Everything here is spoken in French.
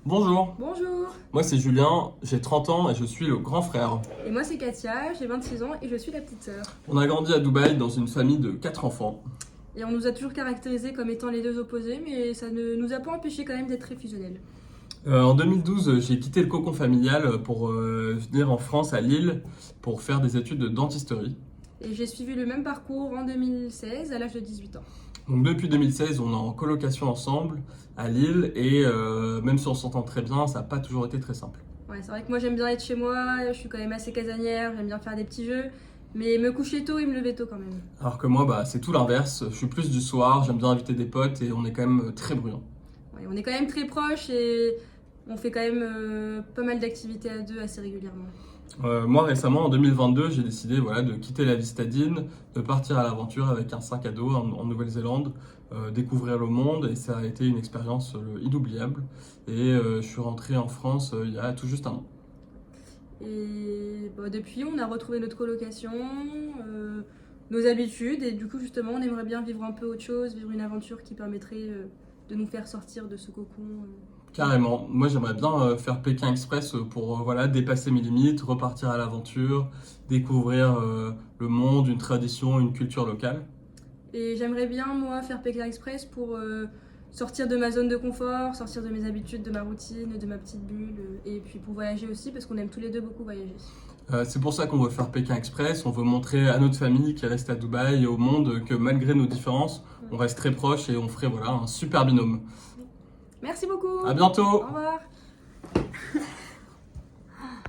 Bonjour, Bonjour, moi c'est Julien, j'ai 30 ans et je suis le grand frère. et moi c'est Katia, j'ai 26 ans et je suis la petite sœur. On a grandi à Dubaï dans une famille de 4 enfants. Et on nous a toujours caractérisés comme étant les deux opposés, mais ça ne nous a pas empêchés quand même d'être très fusionnels. En 2012, j'ai quitté le cocon familial pour venir en France à Lille pour faire des études de dentisterie. Et j'ai suivi le même parcours en 2016 à l'âge de 18 ans. Donc depuis 2016, on est en colocation ensemble à Lille et même si on s'entend très bien, ça n'a pas toujours été très simple. Ouais, c'est vrai que moi j'aime bien être chez moi, je suis quand même assez casanière, j'aime bien faire des petits jeux, mais me coucher tôt et me lever tôt quand même. Alors que moi, c'est tout l'inverse, je suis plus du soir, j'aime bien inviter des potes et on est quand même très bruyants. Ouais, on est quand même très proches et on fait quand même pas mal d'activités à deux assez régulièrement. Moi récemment en 2022 j'ai décidé de quitter la vie citadine, de partir à l'aventure avec un sac à dos en Nouvelle-Zélande, découvrir le monde et ça a été une expérience inoubliable et je suis rentré en France il y a tout juste un an. Et depuis, on a retrouvé notre colocation, nos habitudes, et du coup, justement, on aimerait bien vivre un peu autre chose, vivre une aventure qui permettrait de nous faire sortir de ce cocon. Carrément, moi j'aimerais bien faire Pékin Express pour dépasser mes limites, repartir à l'aventure, découvrir le monde, une tradition, une culture locale. Et j'aimerais bien, moi, faire Pékin Express pour sortir de ma zone de confort, sortir de mes habitudes, de ma routine, de ma petite bulle, et puis pour voyager aussi, parce qu'on aime tous les deux beaucoup voyager. C'est pour ça qu'on veut faire Pékin Express. On veut montrer à notre famille qui reste à Dubaï et au monde que malgré nos différences, on reste très proches et on ferait un super binôme. Merci beaucoup. À Au bientôt! revoir.